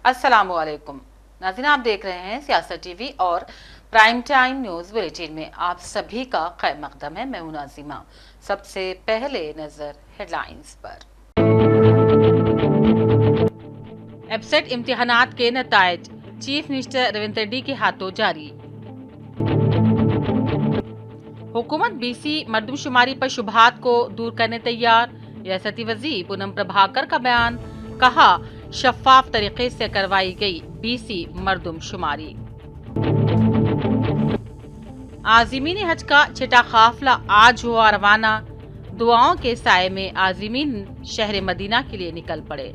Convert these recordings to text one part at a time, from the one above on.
अस्सलाम वालेकुम नाज़रीन, आप देख रहे हैं सियासत टीवी और प्राइम टाइम न्यूज बुलेटिन में आप सभी का खैर मकदम है। मैं हूं नाज़िमा। सबसे पहले नजर हेडलाइंस पर। एबसेट इम्तिहानात के नतायज चीफ मिनिस्टर रेवंत रेड्डी के हाथों जारी। हुकूमत बीसी मर्दमशुमारी पर शुबहात को दूर करने तैयार। रियासती वज़ीर पूनम प्रभाकर का बयान, कहा शफाफ तरीके से करवाई गई बीसी मर्दमशुमारी। आज़मीन हज का छठा काफिला आज हुआ रवाना। दुआओं के साए में आज़मीन शहर मदीना के लिए निकल पड़े।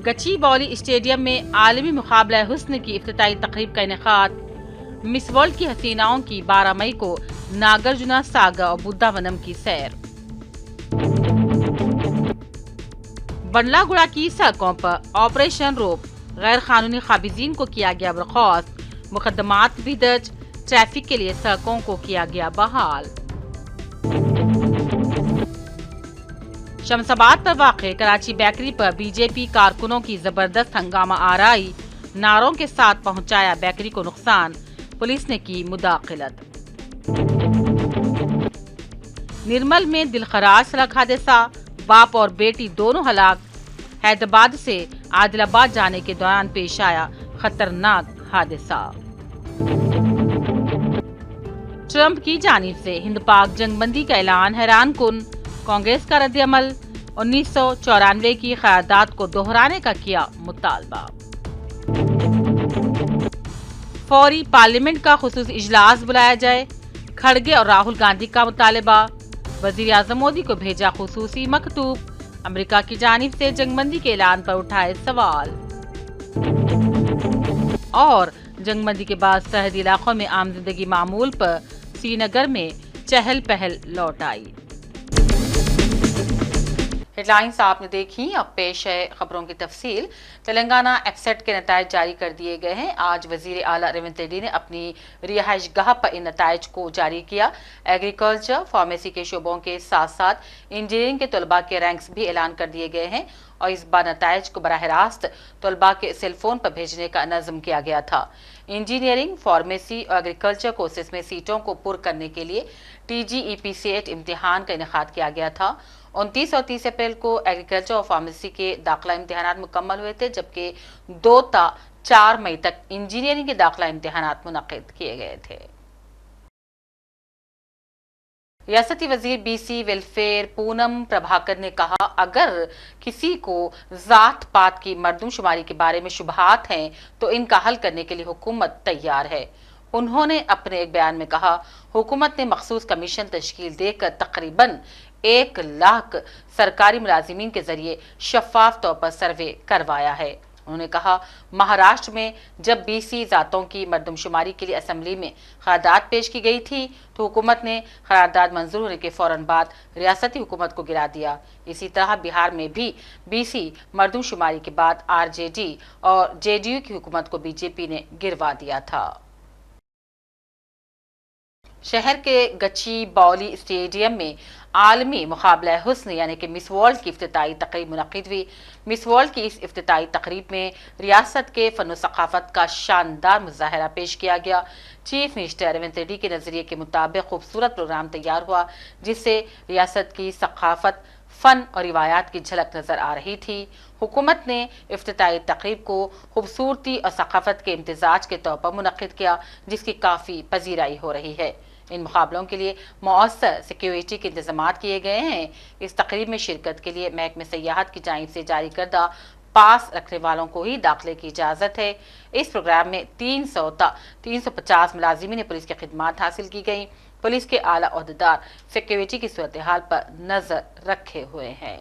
गची बौली स्टेडियम में आलमी मुकाबला हुस्न की इफ्तिताई तकरीब का इनेकाद। मिस वर्ल्ड की हसीनाओं की 12 मई को नागार्जुना सागर और बुद्धावनम की सैर। बंडलागुड़ा की सड़कों पर ऑपरेशन रोक, गैर कानूनी काबिजीन को किया गया बर्खास्त। मुकदमात भी दर्ज, ट्रैफिक के लिए सड़कों को किया गया बहाल। शमसाबाद पर वाक़े कराची बेकरी पर बीजेपी कारकुनों की जबरदस्त हंगामा आराई। नारों के साथ पहुंचाया बेकरी को नुकसान, पुलिस ने की मुदाखलत। निर्मल में दिलखराज सड़क हादसा, बाप और बेटी दोनों हलाक। हैदराबाद से आदिलाबाद जाने के दौरान पेश आया खतरनाक हादसा। ट्रंप की जानिब से हिंद पाक जंगबंदी का ऐलान हैरान कुन। कांग्रेस का रद्द-ए-अमल, 1994 की क़यादात को दोहराने का किया मुतालबा। फौरी पार्लियामेंट का खुसूसी इजलास बुलाया जाए, खड़गे और राहुल गांधी का मुतालबा। वजीर आजम मोदी को भेजा खुसूसी मकतूब। अमेरिका की जानिब से जंगबंदी के ऐलान पर उठाए सवाल। और जंगबंदी के बाद सरहदी इलाकों में आम जिंदगी मामूल पर श्रीनगर में चहल पहल लौट आई। हेडलाइंस आपने देखी, अब पेश है खबरों की तफसील। तेलंगाना एबसेट के नतायज जारी कर दिए गए हैं। आज वजीर आला रेवंत रेड्डी ने अपनी रिहाइश गाह पर इन नतायज को जारी किया। एग्रीकल्चर, फार्मेसी के शोबों के साथ साथ इंजीनियरिंग के तलबा के रैंक्स भी ऐलान कर दिए गए हैं और इस बार नतायज को बराह रास्त तलबा के सेलफोन पर भेजने का नज़म किया गया था। इंजीनियरिंग, फार्मेसी और एग्रीकल्चर कोर्सेज में सीटों को पुर करने के लिए TGEPCET इम्तिहान का इनेकाद किया गया था। 29 और 30 अप्रैल को एग्रीकल्चर और फार्मेसी के दाखिला इम्तिहानात मुकम्मल हुए थे, जबकि 2 ता 4 मई तक इंजीनियरिंग के दाखिला इम्तिहानात मुनक्किद किए गए थे। रियासती वजीर बीसी वेलफेयर पूनम प्रभाकर ने कहा, अगर किसी को जात पात की मर्दमशुमारी के बारे में शुबहात हैं तो इनका हल करने के लिए हुकूमत तैयार है। उन्होंने अपने एक बयान में कहा, हुकूमत ने मखसूस कमीशन तश्कील देकर तकरीबन 1 लाख सरकारी मुलाजिमीन के जरिए शफाफ तौर पर सर्वे करवाया है। उन्होंने कहा, महाराष्ट्र में जब बीसी जातों की मर्दमशुमारी के लिए असेंबली में क़रारदाद पेश की गई थी तो हुकूमत ने क़रारदाद मंजूर होने के फौरन बाद रियासती हुकूमत को गिरा दिया। इसी तरह बिहार में भी बीसी मर्दमशुमारी के बाद RJD और JDU की हुकूमत को बीजेपी ने गिरवा दिया था। शहर के गची बौली स्टेडियम में आलमी मुकाबला हुस्न यानी कि मिस वर्ल्ड की इफ्तिताई तकरीब मुनक्किद हुई। मिस वर्ल्ड की इस इफ्तिताई तकरीब में रियासत के फन सकाफत का शानदार मुजाहरा पेश किया गया। चीफ मिनिस्टर रेवंत रेड्डी के नजरिए के मुताबिक खूबसूरत प्रोग्राम तैयार हुआ, जिससे रियासत की सकाफत, फन और रिवायात की झलक नजर आ रही थी। हुकूमत ने इफ्तिताई तकरीब को खूबसूरती और सकाफत के इम्तिजाज के तौर पर मुनक्किद किया, जिसकी काफ़ी पजीराई हो रही है। इन मुकाबलों के लिए मौसर सिक्योरिटी के इंतजाम किए गए हैं। इस तकरीब में शिरकत के लिए महकमे सयाहत की जानिब से जारी करदा पास रखने वालों को ही दाखिले की इजाज़त है। इस प्रोग्राम में 300 ता 350 मुलाजिमीन ने पुलिस की खिदमात हासिल की गई। पुलिस के आला ओहदेदार सिक्योरिटी की सूरत हाल पर नजर रखे हुए हैं।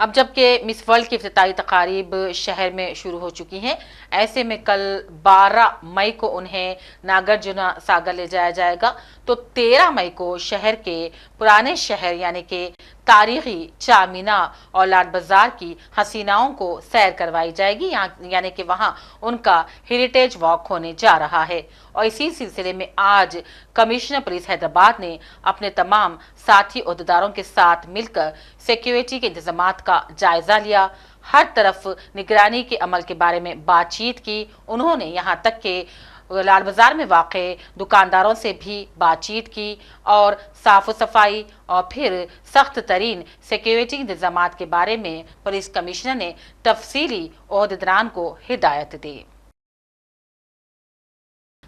अब जबकि मिस वर्ल्ड की इफ्तिताई तकारीब शहर में शुरू हो चुकी हैं, ऐसे में कल 12 मई को उन्हें नागार्जुना सागर ले जाया जाएगा। तो 13 मई को शहर के पुराने शहर यानी कि तारीखी चामीना और लाल बाजार की हसीनाओं को सैर करवाई जाएगी, यानी कि वहां उनका हेरिटेज वॉक होने जा रहा है। और इसी सिलसिले में आज कमिश्नर पुलिस हैदराबाद ने अपने तमाम साथी अहदेदारों के साथ मिलकर सिक्योरिटी के इंतजामात का जायजा लिया, हर तरफ निगरानी के अमल के बारे में बातचीत की। उन्होंने यहाँ तक के लाल बाजार में वाक़े दुकानदारों से भी बातचीत की और साफ सफाई और फिर सख्त तरीन सिक्योरिटी इंतजामात के बारे में पुलिस कमिश्नर ने तफसीली ओहदेदारान को हिदायत दी।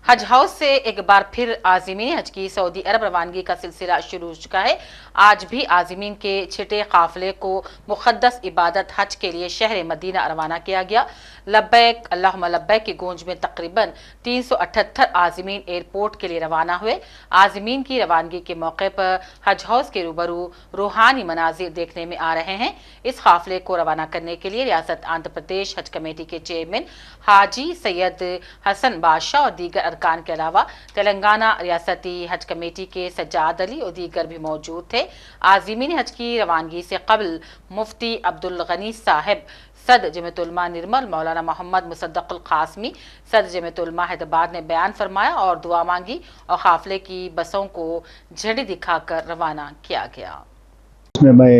हज हाउस से एक बार फिर आज़मीन हज की सऊदी अरब रवानगी का सिलसिला शुरू हो चुका है। आज भी आज़मीन के छठे काफिले को मुक़द्दस इबादत हज के लिए शहर मदीना रवाना किया गया। लब्बैक अल्लाहुम्मा लब्बैक की गूंज में तकरीबन 378 आज़मीन एयरपोर्ट के लिए रवाना हुए। आज़मीन की रवानगी के मौके पर हज हाउस के रूबरू रूहानी मनाजिर देखने में आ रहे हैं। इस काफिले को रवाना करने के लिए रियासत आंध्र प्रदेश हज कमेटी के चेयरमैन हाजी सैयद हसन बादशाह और दीगर अरकान के अलावा तेलंगाना रियासती हज कमेटी के सज्जाद अली और दीगर भी मौजूद थे। आज़मीन हज की रवानगी से कबल मुफ्ती अब्दुल गनी साहिब, सदर जमीयत उलमा निर्मल मौलाना मोहम्मद मुसद्दक़ुल क़ासिमी, सदर जमीयत उलमा हैदराबाद ने बयान फरमाया और दुआ मांगी और काफिले की बसों को झंडी दिखाकर रवाना किया गया। इसमें मैं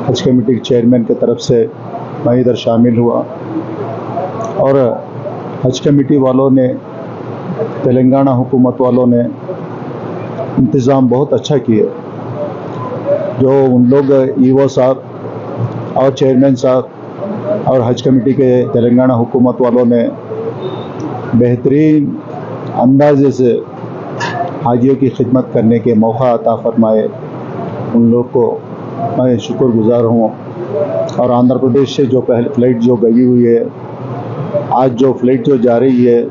हज कमेटी के चेयरमैन की तरफ से मैं इधर शामिल हुआ और हज कमेटी वालों ने, तेलंगाना हुकूमत वालों ने इंतज़ाम बहुत अच्छा किए। जो उन लोग ईओ साहब और चेयरमैन साहब और हज कमेटी के तेलंगाना हुकूमत वालों ने बेहतरीन अंदाजे से हाजियों की खिदमत करने के मौका अता फरमाए, उन लोग को मैं शुक्रगुजार हूँ। और आंध्र प्रदेश से जो पहले फ़्लाइट जो गई हुई है, आज जो फ़्लाइट जो जा रही है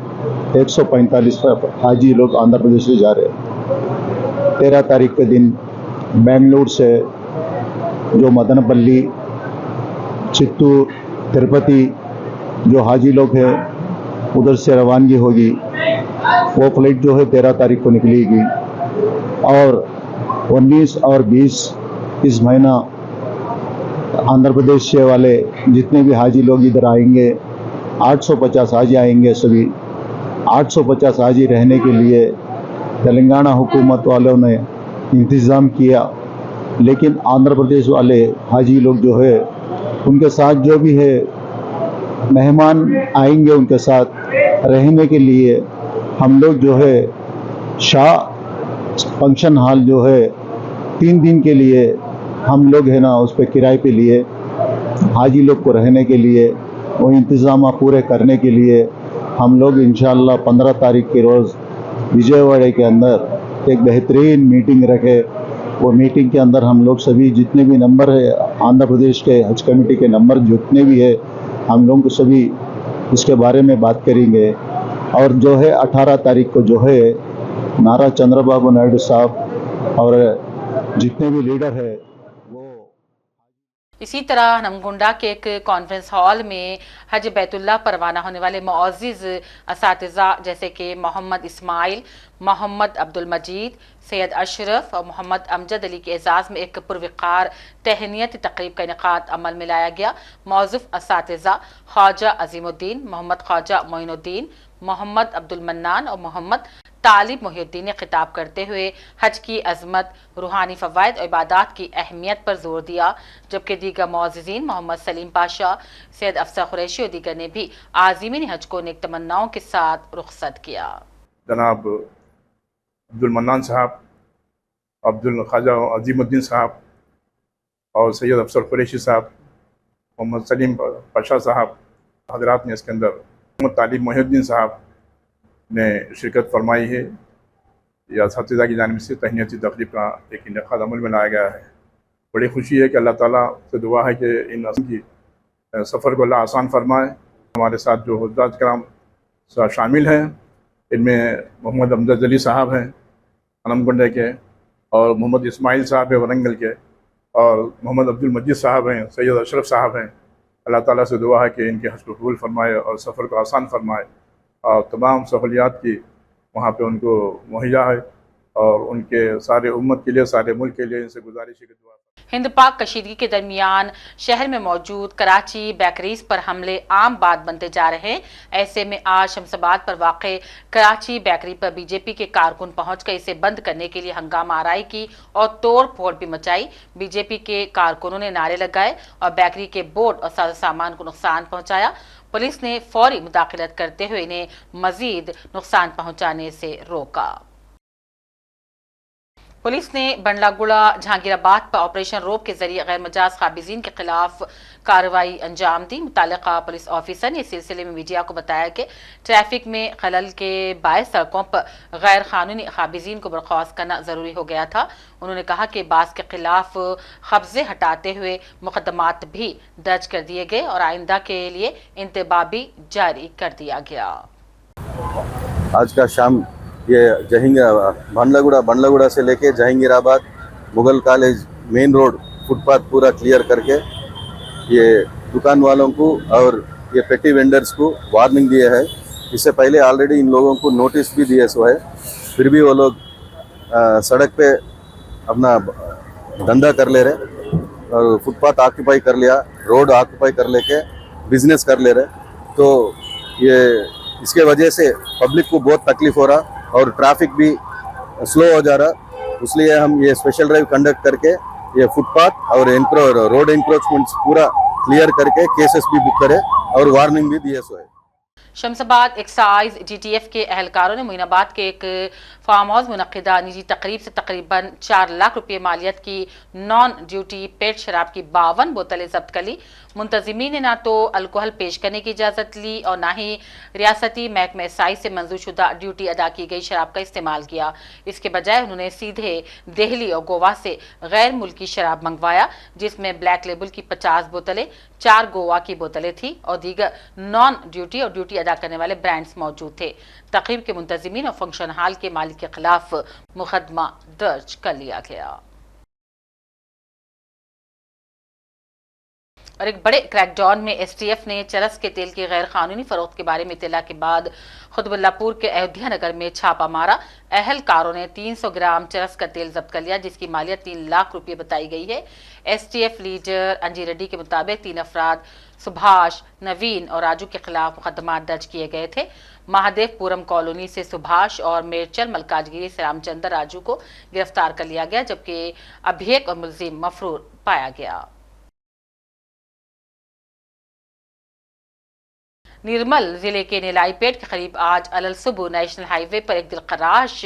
145 हाजी लोग आंध्र प्रदेश से जा रहे हैं। 13 तारीख के दिन बेंगलुरु से जो मदनपल्ली, चित्तूर, तिरुपति जो हाजी लोग हैं उधर से रवानगी होगी। वो फ़्लाइट जो है 13 तारीख को निकलेगी और 19 और 20 इस महीना आंध्र प्रदेश से वाले जितने भी हाजी लोग इधर आएंगे, 850 हाजी आएंगे। सभी 850 हाजी रहने के लिए तेलंगाना हुकूमत वालों ने इंतज़ाम किया, लेकिन आंध्र प्रदेश वाले हाजी लोग जो है उनके साथ जो भी है मेहमान आएंगे, उनके साथ रहने के लिए हम लोग जो है शाह फंक्शन हॉल जो है 3 दिन के लिए हम लोग है ना उस पर किराए पे लिए हाजी लोग को रहने के लिए वो इंतज़ाम पूरे करने के लिए हम लोग इंशाअल्लाह 15 तारीख के रोज़ विजयवाड़ा के अंदर एक बेहतरीन मीटिंग रखे। वो मीटिंग के अंदर हम लोग सभी जितने भी नंबर है आंध्र प्रदेश के हज कमेटी के नंबर जितने भी है हम लोग को सभी इसके बारे में बात करेंगे। और जो है 18 तारीख को जो है नारा चंद्रबाबू नायडू साहब और जितने भी लीडर है वो। इसी तरह नमगुंडा के एक कॉन्फ्रेंस हॉल में हज बैतुल्लाह पर रवाना होने वाले मुअज़्ज़िज़ असातिज़ा जैसे कि मोहम्मद इस्माइल, मोहम्मद अब्दुल मजीद, सैयद अशरफ और मोहम्मद अमजद अली के एजाज़ में एक पुरवक़ार तहनीती तक़रीब का इनेक़ाद अमल में लाया गया। मौज़ूफ़ असातिज़ा ख्वाजा अज़ीमुद्दीन, मोहम्मद ख्वाजा मोइनुद्दीन, मोहम्मद अब्दुल मन्नान और मोहम्मद तालिब मोहिउद्दीन ने खिताब करते हुए हज की अजमत, रूहानी फ़वाइद और इबादत की अहमियत पर जोर दिया, जबकि दीगर मुअज़्ज़िज़ीन मोहम्मद सलीम पाशा, सैयद अफसर कुरैशी और दीगर ने भी आज़मीन हज को नेक तमन्नाओं के साथ रुखसत किया। जनाब अब्दुल मन्नान साहब, अब्दुल ख्वाजा अज़ीमुद्दीन साहब और सैयद अफसर कुरैशी साहब, मोहम्मद सलीम पाशा साहब हजरात ने इसके अंदर मोहम्मद तालिब मोहिउद्दीन साहब ने शिरकत फरमाई है। या असातिज़ा की जानिब से तहनीती तक़रीब का एक इनेक़ाद अमल में लाया गया है। बड़ी खुशी है कि अल्लाह ताला से दुआ है कि इन की सफ़र को अल्लाह आसान फरमाए। हमारे साथ जो हुज़्ज़ात कराम शामिल हैं इनमें मोहम्मद अमजद अली साहब हैं नमगुंडे के, और मोहम्मद इस्माइल साहब हैं वरंगल के, और मोहम्मद अब्दुल मजीद साहब हैं, सैयद अशरफ साहब हैं। अल्लाह ताला से दुआ है कि इनके हज को कबूल फरमाए और सफ़र को आसान फरमाए और तमाम सहूलियात की वहाँ पे उनको मुहैया है, और उनके सारे उम्मत के लिए, सारे मुल्क के लिए इनसे गुजारिश है कि दुआ। हिंद पाक कशीदगी के दरमियान शहर में मौजूद कराची बेकरीज पर हमले आम बात बनते जा रहे हैं। ऐसे में आज शमसाबाद पर वाक़े कराची बेकरी पर बीजेपी के कारकुन पहुंचकर इसे बंद करने के लिए हंगामा आराई की और तोड़ फोड़ भी मचाई। बीजेपी के कारकुनों ने नारे लगाए और बेकरी के बोर्ड और सारा सामान को नुकसान पहुंचाया। पुलिस ने फौरी मुदाखलत करते हुए इन्हें मजीद नुकसान पहुंचाने से रोका। पुलिस ने बंडलागुड़ा जहांगीराबाद पर ऑपरेशन रोप के जरिए गैर मजाज काबिजीन के खिलाफ कार्रवाई अंजाम दी। मुतालिका पुलिस ऑफिसर ने इस सिलसिले में मीडिया को बताया कि ट्रैफिक में खलल के बायस सड़कों पर गैर कानूनी काबिजीन को बर्खास्त करना जरूरी हो गया था। उन्होंने कहा कि बास के खिलाफ कब्जे हटाते हुए मुकदमात भी दर्ज कर दिए गए और आइंदा के लिए इंतबाह भी जारी कर दिया गया। आज का शाम ये बंडलागुड़ा से लेके Jahangirabad Mughal college main road footpath पूरा क्लियर करके ये दुकान वालों को और ये पेटी वेंडर्स को वार्निंग दिए है। इससे पहले ऑलरेडी इन लोगों को नोटिस भी दिए सो है, फिर भी वो लोग सड़क पे अपना धंधा कर ले रहे और फुटपाथ ऑक्यूपाई कर लिया, रोड ऑक्यूपाई कर लेके बिजनेस कर ले रहे। तो ये इसके वजह से पब्लिक को बहुत तकलीफ हो रहा और ट्रैफिक भी स्लो हो जा रहा। इसलिए हम ये स्पेशल ड्राइव कंडक्ट करके ये फुटपाथ और रोड इंक्रोचमेंट्स पूरा क्लियर करके केसेस भी बुक करे और वार्निंग भी दिए सो है। शमसाबाद एक्साइज जीटीएफ के अहलकारों ने मोइनाबाद के एक फार्म हाउस मुनक्किदा निजी तकरीब से तकरीबन 4 लाख रुपये मालियत की नॉन ड्यूटी पेड शराब की 52 बोतलें जब्त कर ली। मुंतजिमीन ने ना तो अल्कोहल पेश करने की इजाज़त ली और ना ही रियासती महकमा एक्साइज से मंजूर शुदा ड्यूटी अदा की गई शराब का इस्तेमाल किया। इसके बजाय उन्होंने सीधे दिल्ली और गोवा से गैर मुल्की शराब मंगवाया, जिसमें ब्लैक लेबल की 50 बोतलें, 4 गोवा की बोतलें थी और दीगर नॉन ड्यूटी और ड्यूटी अदा करने वाले ब्रांड्स मौजूद थे। तकरीब के मुंतजिमीन और फंक्शन हॉल के मालिक के खिलाफ मुकदमा दर्ज कर लिया गया। और एक बड़े क्रैकडाउन में एसटीएफ ने चरस के तेल की गैर कानूनी फरोख्त के बारे में इत्तला के बाद खुतबुल्लापुर के अयोध्या नगर में छापा मारा। अहलकारों ने 300 ग्राम चरस का तेल जब्त कर लिया, जिसकी मालियत 3 लाख रुपये बताई गई है। एसटीएफ लीडर अंजी रेड्डी के मुताबिक 3 अफराद सुभाष, नवीन और राजू के खिलाफ मुकदमा दर्ज किए गए थे। महादेवपुरम कॉलोनी से सुभाष और मेरचल मलकाजगिरी से रामचंद्र राजू को गिरफ्तार कर लिया गया, जबकि अभी एक और मुलजिम मफरूर पाया गया। निर्मल जिले के नीलाईपेट के करीब आज अलल सुबह नेशनल हाईवे पर एक दिलखराश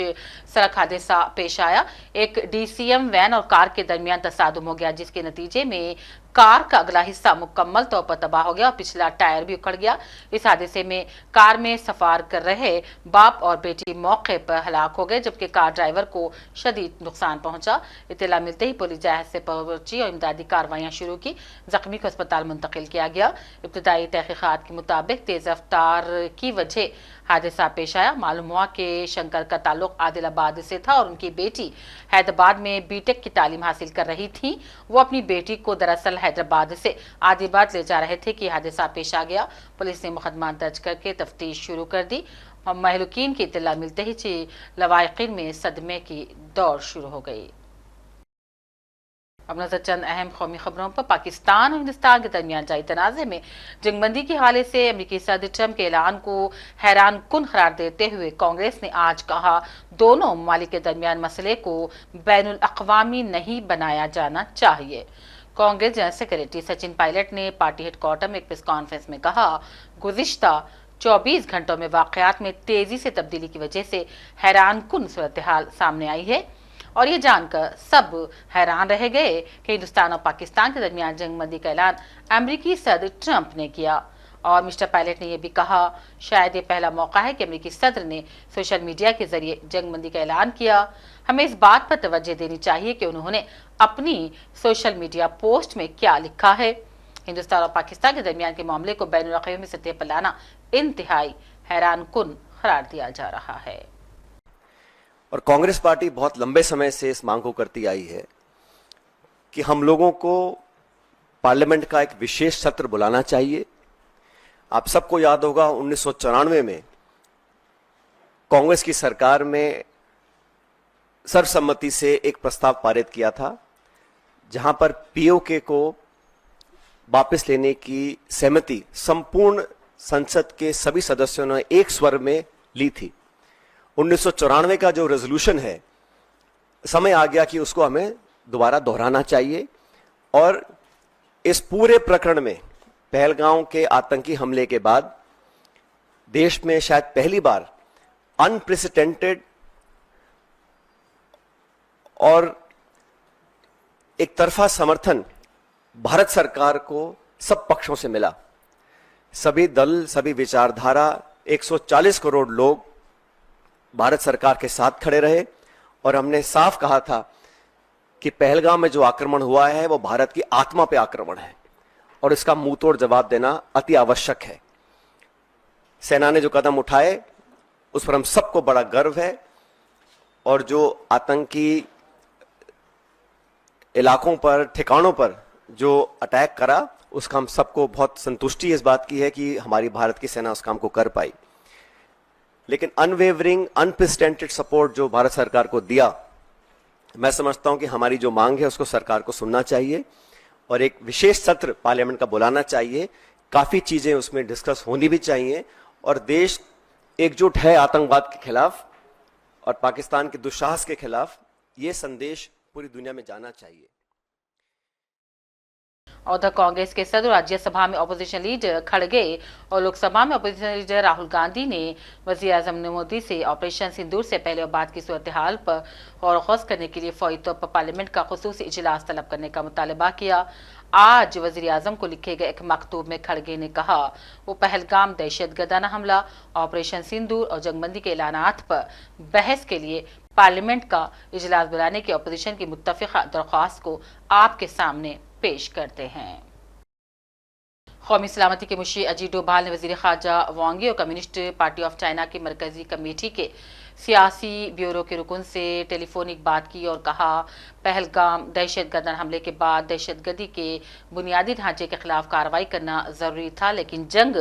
सड़क हादसा पेश आया। एक डीसीएम वैन और कार के दरमियान तसादुम हो गया, जिसके नतीजे में कार का अगला हिस्सा मुकम्मल तौर पर तबाह हो गया और पिछला टायर भी उखड़ गया। इस हादसे में कार में सफार कर रहे बाप और बेटी मौके पर हलाक हो गए, जबकि कार ड्राइवर को शदीद नुकसान पहुंचा। इत्तला मिलते ही पुलिस जहाज से पहुंची और इमदादी कार्रवाइयां शुरू की। जख्मी को अस्पताल मुंतकिल किया गया। इब्तदाई तहकीकात के मुताबिक तेज रफ्तार की वजह हादसा पेश आया। मालूम हुआ कि शंकर का ताल्लुक आदिलाबाद से था और उनकी बेटी हैदराबाद में बीटेक की तालीम हासिल कर रही थी। वो अपनी बेटी को दरअसल हैदराबाद से आदिलाबाद ले जा रहे थे कि हादसा पेश आ गया। पुलिस ने मुकदमा दर्ज करके तफ्तीश शुरू कर दी। महलूकीन की इत्तला मिलते ही लवाहिकीन में सदमे की दौड़ शुरू हो गई। अब नजर चंद अहम कौमी खबरों पर। पाकिस्तान और हिंदुस्तान के दरमियान जारी तनाज़े में जंगबंदी के हवाले से अमरीकी सदर ट्रंप के ऐलान को हैरान कुन करार देते हुए कांग्रेस ने आज कहा, दोनों ममालिक के दरमियान मसले को बैनुल अक़वामी नहीं बनाया जाना चाहिए। कांग्रेस जनरल सेक्रेटरी सचिन पायलट ने पार्टी हेडक्वार्टर में एक प्रेस कॉन्फ्रेंस में कहा, गुज़िश्ता 24 घंटों में वाक़यात में तेजी से तब्दीली की वजह से हैरान कुन सूरत हाल सामने आई है और ये जानकर सब हैरान रह गए कि हिंदुस्तान और पाकिस्तान के दरमियान जंगबंदी का ऐलान अमेरिकी सदर ट्रंप ने किया। और मिस्टर पायलट ने यह भी कहा, शायद ये पहला मौका है कि अमेरिकी सदर ने सोशल मीडिया के जरिए जंगबंदी का ऐलान किया। हमें इस बात पर तवज्जो देनी चाहिए कि उन्होंने अपनी सोशल मीडिया पोस्ट में क्या लिखा है। हिंदुस्तान और पाकिस्तान के दरमियान के मामले को बैनुल अक़वामी सतह पर लाना इंतहाई हैरान कुन करार दिया जा रहा है। और कांग्रेस पार्टी बहुत लंबे समय से इस मांग को करती आई है कि हम लोगों को पार्लियामेंट का एक विशेष सत्र बुलाना चाहिए। आप सबको याद होगा 1994 में कांग्रेस की सरकार में सर्वसम्मति से एक प्रस्ताव पारित किया था, जहां पर पीओके को वापस लेने की सहमति संपूर्ण संसद के सभी सदस्यों ने एक स्वर में ली थी। 1994 का जो रेजोल्यूशन है, समय आ गया कि उसको हमें दोबारा दोहराना चाहिए और इस पूरे प्रकरण में पहलगांव के आतंकी हमले के बाद देश में शायद पहली बार अनप्रेसिडेंटेड और एक तरफा समर्थन भारत सरकार को सब पक्षों से मिला। सभी दल, सभी विचारधारा, 140 करोड़ लोग भारत सरकार के साथ खड़े रहे और हमने साफ कहा था कि पहलगाम में जो आक्रमण हुआ है वो भारत की आत्मा पे आक्रमण है और इसका मुंह तोड़ जवाब देना अति आवश्यक है। सेना ने जो कदम उठाए उस पर हम सबको बड़ा गर्व है और जो आतंकी इलाकों पर, ठिकानों पर जो अटैक करा, उसका हम सबको बहुत संतुष्टि इस बात की है कि हमारी भारत की सेना उस काम को कर पाई। लेकिन अनवेवरिंग, अनप्रेसिडेंटेड सपोर्ट जो भारत सरकार को दिया, मैं समझता हूं कि हमारी जो मांग है उसको सरकार को सुनना चाहिए और एक विशेष सत्र पार्लियामेंट का बुलाना चाहिए। काफी चीजें उसमें डिस्कस होनी भी चाहिए और देश एकजुट है आतंकवाद के खिलाफ और पाकिस्तान के दुस्साहस के खिलाफ। ये संदेश पूरी दुनिया में जाना चाहिए। उधर कांग्रेस के सदर राज्यसभा में अपोजिशन लीडर खड़गे और लोकसभा में अपोजिशन लीडर राहुल गांधी ने वजीर आजम मोदी से ऑपरेशन सिंदूर से पहले और बाद की सूरत हाल पर गौर ख़ौस करने के लिए फौरी तौर पर पार्लियामेंट का खुसूसी इजलास तलब करने का मुतालबा किया। आज वजीर आजम को लिखे गए एक मकतूब में खड़गे ने कहा वो पहलगाम दहशतगर्दाना हमला, ऑपरेशन सिंदूर और जंगबंदी के ऐलानात पर बहस के लिए पार्लियामेंट का इजलास बुलाने की अपोजिशन की मुत्तफ़िक़ा दरख्वास्त को आपके सामने पेश करते हैं। कौमी सलामती के मुशीर अजीत डोभाल ने वजीर खारजा वांग यी और कम्युनिस्ट पार्टी ऑफ चाइना की मरकजी कमेटी के सियासी ब्यूरो के रुकन से टेलीफोनिक बात की और कहा पहलगाम दहशतगर्द हमले के बाद दहशतगर्दी के बुनियादी ढांचे के खिलाफ कार्रवाई करना ज़रूरी था, लेकिन जंग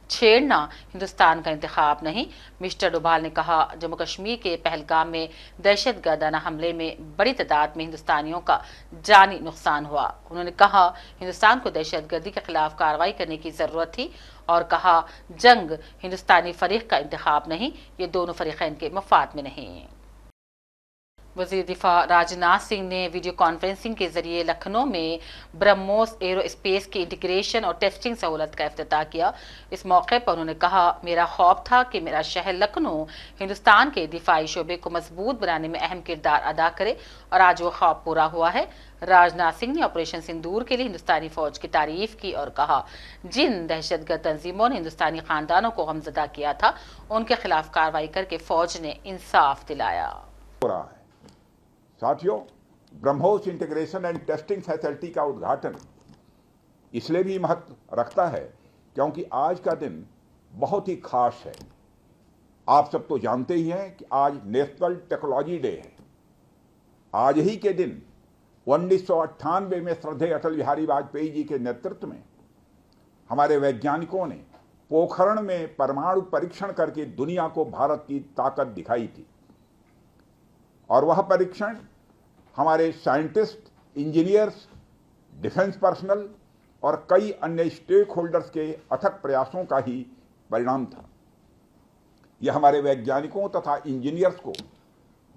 छेड़ना हिंदुस्तान का इंतखाब नहीं। मिस्टर डोभाल ने कहा जम्मू कश्मीर के पहलगाम में दहशतगर्दाना हमले में बड़ी तादाद में हिंदुस्तानियों का जानी नुकसान हुआ। उन्होंने कहा हिंदुस्तान को दहशतगर्दी के खिलाफ कार्रवाई करने की ज़रूरत थी और कहा जंग हिंदुस्तानी फरीक का इंतखाब नहीं, ये दोनों फरीक़ैन के मफाद में नहीं। वज़ीर दिफा राजनाथ सिंह ने वीडियो कॉन्फ्रेंसिंग के जरिए लखनऊ में ब्रह्मोस एरोस्पेस की इंटीग्रेशन और टेस्टिंग सहूलत का इफ्तिताह किया। इस मौके पर उन्होंने कहा मेरा ख्वाब था कि मेरा शहर लखनऊ हिंदुस्तान के दिफाई शोबे को मजबूत बनाने में अहम किरदार अदा करे और आज वो ख्वाब पूरा हुआ है। राजनाथ सिंह ने ऑपरेशन सिंदूर के लिए हिंदुस्तानी फौज की तारीफ की और कहा जिन दहशतगर्द तंजीमों ने हिंदुस्तानी खानदानों को गमजदा किया था उनके खिलाफ कार्रवाई करके फौज ने इंसाफ दिलाया। साथियों, BrahMos integration and testing facility का उद्घाटन इसलिए भी महत्व रखता है क्योंकि आज का दिन बहुत ही खास है। आप सब तो जानते ही हैं कि आज नेशनल टेक्नोलॉजी डे है। आज ही के दिन 1998 में श्रद्धेय अटल बिहारी वाजपेयी जी के नेतृत्व में हमारे वैज्ञानिकों ने पोखरण में परमाणु परीक्षण करके दुनिया को भारत की ताकत दिखाई थी और वह परीक्षण हमारे साइंटिस्ट, इंजीनियर्स, डिफेंस पर्सनल और कई अन्य स्टेक होल्डर्स के अथक प्रयासों का ही परिणाम था। यह हमारे वैज्ञानिकों तथा इंजीनियर्स को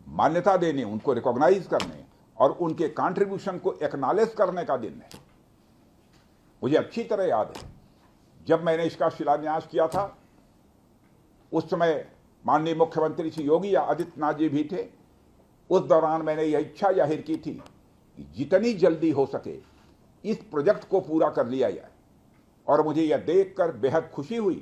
मान्यता देने, उनको रिकॉग्नाइज करने और उनके कंट्रीब्यूशन को एक्नॉलेज करने का दिन है। मुझे अच्छी तरह याद है जब मैंने इसका शिलान्यास किया था, उस समय माननीय मुख्यमंत्री श्री योगी आदित्यनाथ जी भी थे। उस दौरान मैंने यह इच्छा जाहिर की थी कि जितनी जल्दी हो सके इस प्रोजेक्ट को पूरा कर लिया जाए और मुझे यह देखकर बेहद खुशी हुई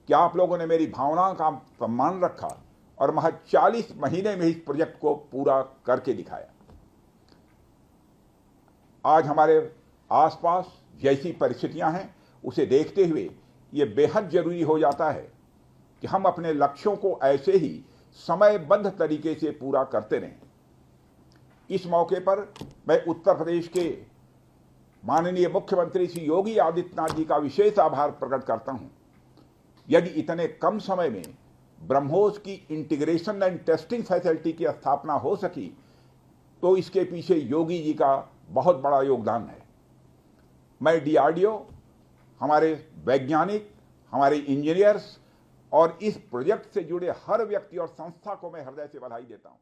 कि आप लोगों ने मेरी भावनाओं का सम्मान रखा और महज 40 महीने में इस प्रोजेक्ट को पूरा करके दिखाया। आज हमारे आसपास जैसी परिस्थितियां हैं उसे देखते हुए ये बेहद जरूरी हो जाता है कि हम अपने लक्ष्यों को ऐसे ही समयबद्ध तरीके से पूरा करते रहें। इस मौके पर मैं उत्तर प्रदेश के माननीय मुख्यमंत्री श्री योगी आदित्यनाथ जी का विशेष आभार प्रकट करता हूं। यदि इतने कम समय में ब्रह्मोस की इंटीग्रेशन एंड टेस्टिंग फैसिलिटी की स्थापना हो सकी तो इसके पीछे योगी जी का बहुत बड़ा योगदान है। मैं डीआरडीओ, हमारे वैज्ञानिक, हमारे इंजीनियर्स और इस प्रोजेक्ट से जुड़े हर व्यक्ति और संस्था को मैं हृदय से बधाई देता हूं।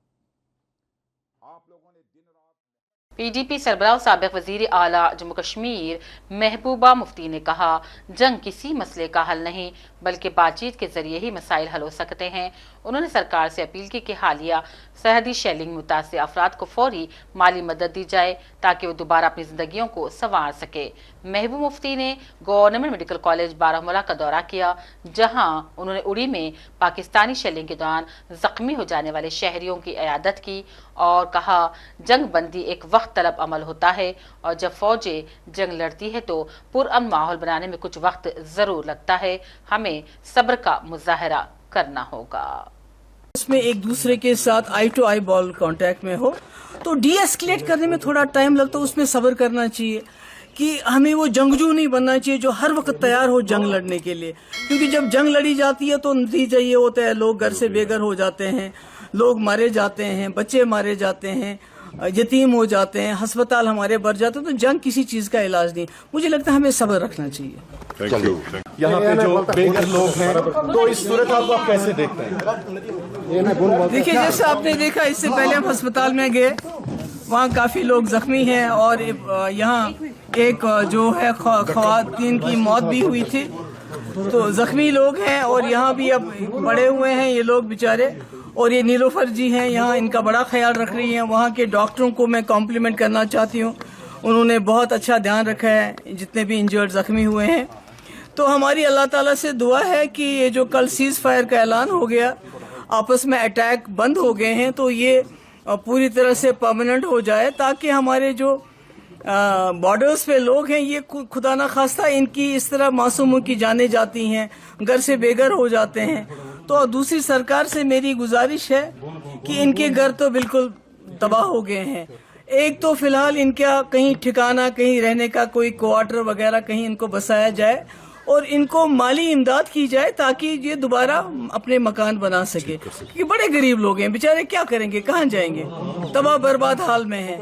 आप लोगों ने दिन रात पीडीपी सरबराह साबिक वजीर आला जम्मू कश्मीर महबूबा मुफ्ती ने कहा, जंग किसी मसले का हल नहीं बल्कि बातचीत के जरिए ही मसाइल हल हो सकते हैं। उन्होंने सरकार से अपील की कि हालिया सरहदी शेलिंग मुतासिर अफराद को फौरी माली मदद दी जाए ताकि वो दोबारा अपनी जिंदगियों को संवार सके। महबूब मुफ्ती ने गवर्नमेंट मेडिकल कॉलेज बारामूला का दौरा किया, जहां उन्होंने उड़ी में पाकिस्तानी शेलिंग के दौरान जख्मी हो जाने वाले शहरियों की इयादत की और कहा, जंग बंदी एक वक्त तलब अमल होता है और जब फौजें जंग लड़ती है तो पुरअमन माहौल बनाने में कुछ वक्त जरूर लगता है। हमें सब्र का मुजाहरा करना होगा। उसमें एक दूसरे के साथ आई टू आई बॉल कांटेक्ट में हो तो डी एस्केलेट करने में थोड़ा टाइम लगता है, उसमें सब्र करना चाहिए कि हमें वो जंगजू नहीं बनना चाहिए जो हर वक्त तैयार हो जंग लड़ने के लिए, क्योंकि जब जंग लड़ी जाती है तो नतीजा ये होता है लोग घर से बेघर हो जाते हैं, लोग मारे जाते हैं, बच्चे मारे जाते हैं, यतीम हो जाते हैं, अस्पताल हमारे भर जाते हैं। तो जंग किसी चीज का इलाज नहीं। मुझे लगता है हमें सब्र रखना चाहिए। यहाँ पे जो बेघर लोग हैं तो इस सूरत हाल को आप कैसे देखते हैं? देखिए, जैसे आपने देखा इससे पहले हम अस्पताल में गए, वहाँ काफी लोग जख्मी हैं और यहाँ एक जो है खवातीन की मौत भी हुई थी। तो जख्मी लोग हैं और यहाँ भी अब पड़े हुए हैं ये लोग बेचारे। और ये नीलोफर जी हैं, यहाँ इनका बड़ा ख्याल रख रही हैं। वहाँ के डॉक्टरों को मैं कॉम्प्लीमेंट करना चाहती हूँ, उन्होंने बहुत अच्छा ध्यान रखा है जितने भी इंजर्ड जख्मी हुए हैं। तो हमारी अल्लाह ताला से दुआ है कि ये जो कल सीज फायर का ऐलान हो गया, आपस में अटैक बंद हो गए हैं, तो ये पूरी तरह से परमानेंट हो जाए ताकि हमारे जो बॉर्डर्स पे लोग हैं ये खुदा ना खास्ता इनकी इस तरह मासूमों की जानें जाती हैं, घर से बेघर हो जाते हैं। तो दूसरी सरकार से मेरी गुजारिश है कि इनके घर तो बिल्कुल तबाह हो गए हैं। एक तो फिलहाल इनका कहीं ठिकाना, कहीं रहने का कोई क्वार्टर वगैरह कहीं इनको बसाया जाए और इनको माली इमदाद की जाए ताकि ये दोबारा अपने मकान बना सके, क्योंकि बड़े गरीब लोग हैं बेचारे, क्या करेंगे, कहाँ जाएंगे, तबाह बर्बाद हाल में है।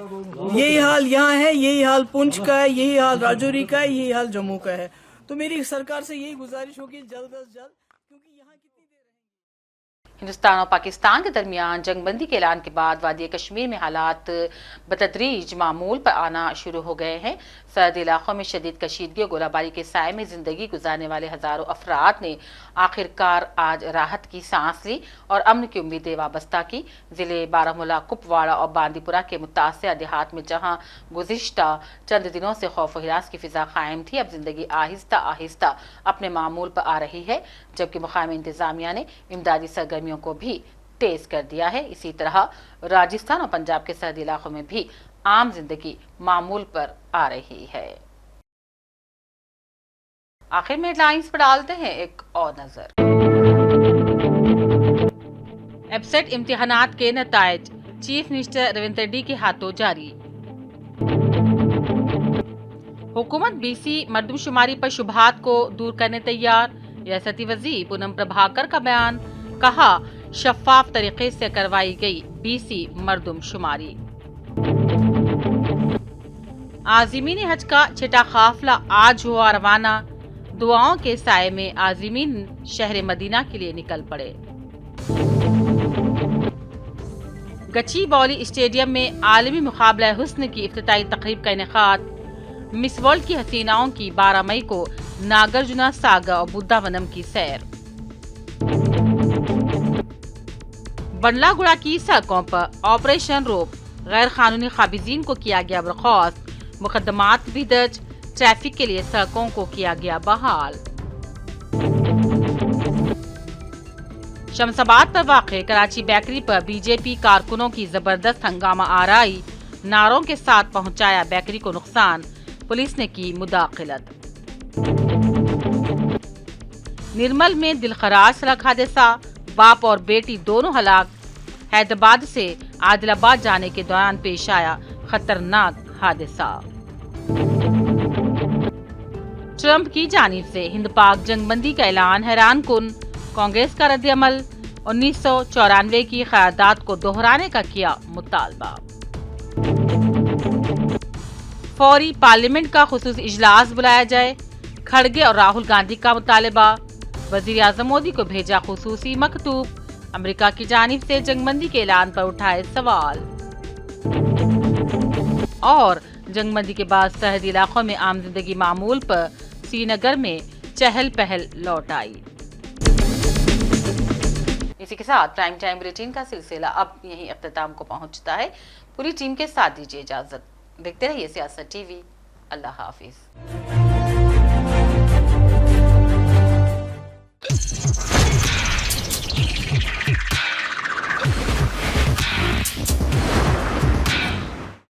यही हाल यहाँ है, यही हाल पुंछ का है, यही हाल राजौरी का है, यही हाल जम्मू का है। तो मेरी सरकार से यही गुजारिश होगी जल्द अज जल्द, क्योंकि यहाँ कितनी देर हिंदुस्तान और पाकिस्तान के दरमियान जंगबंदी के ऐलान के बाद वादी कश्मीर में हालात बतदरीज मामूल पर आना शुरू हो गए हैं। सरहदी इलाकों में शदीद कशीदगी और गोलाबारी के साए में जिंदगी गुजारने वाले हजारों अफराद ने आखिरकार आज राहत की सांस ली और अमन की उम्मीदें वाबस्ता की। जिले बारामूला, कुपवाड़ा और बांदीपुरा के मुतासिर देहात में जहां गुज़िश्ता चंद दिनों से खौफ व हिरास की फिजा कायम थी, अब जिंदगी आहिस्ता आहिस्ता अपने मामूल पर आ रही है, जबकि मुकामी इंतजामिया ने इमदादी सरगर्मियों को भी तेज कर दिया है। इसी तरह राजस्थान और पंजाब के सरहदी इलाकों में भी आम जिंदगी मामूल पर आ रही है। आखिर में हेडलाइंस पर डालते हैं एक और नजर। एब्सेट इम्तिहानात के नतायज चीफ मिनिस्टर रेवंत रेड्डी के हाथों जारी। हुकूमत बीसी मर्दमशुमारी पर शुबहात को दूर करने तैयार। रियासती वजीर पूनम प्रभाकर का बयान, कहा शफाफ तरीके से करवाई गई बीसी मर्दमशुमारी। आज़मीन हज का छठा काफिला आज हुआ रवाना। दुआओं के साए में आज़मीन शहर मदीना के लिए निकल पड़े। गची बौली स्टेडियम में आलमी मुकाबला हुस्न की इफ्तिताई तकरीब का इनेकाद। मिस वर्ल्ड की हसीनाओं की 12 मई को नागार्जुना सागर और बुद्धावनम की सैर। बंडलागुड़ा की सड़कों पर ऑपरेशन रोक, गैर कानूनी काबिजीन को किया गया बर्खास्त। मुकदमात भी दर्ज, ट्रैफिक के लिए सड़कों को किया गया बहाल। शमसाबाद पर वाक़े कराची बेकरी पर बीजेपी कारकुनों की जबरदस्त हंगामा आराई। नारों के साथ पहुंचाया बेकरी को नुकसान, पुलिस ने की मुदाखलत। निर्मल में दिलखराज सड़क हादसा, बाप और बेटी दोनों हलाक। हैदराबाद से आदिलाबाद जाने के दौरान पेश आया खतरनाक हादसा। ट्रंप की जानिब से हिंद पाक जंगबंदी का ऐलान हैरान कुन, कांग्रेस का रद्द अमल। 1994 की क़यादात को दोहराने का किया मुतालबा। फौरी पार्लियामेंट का खुसूसी इजलास बुलाया जाए, खड़गे और राहुल गांधी का मुतालबा। वजीर आज़म मोदी को भेजा खुसूसी मकतूब, अमेरिका की जानिब से जंगबंदी के ऐलान पर उठाए सवाल। और जंगबंदी के बाद सरहदी इलाकों में आम जिंदगी मामूल पर श्रीनगर में चहल पहल लौट आई। इसी के साथ प्राइम टाइम बुलेटिन का सिलसिला अब यहीं अख्ताम को पहुंचता है। पूरी टीम के साथ दीजिए इजाजत। देखते रहिए सियासत टीवी। अल्लाह हाफिज।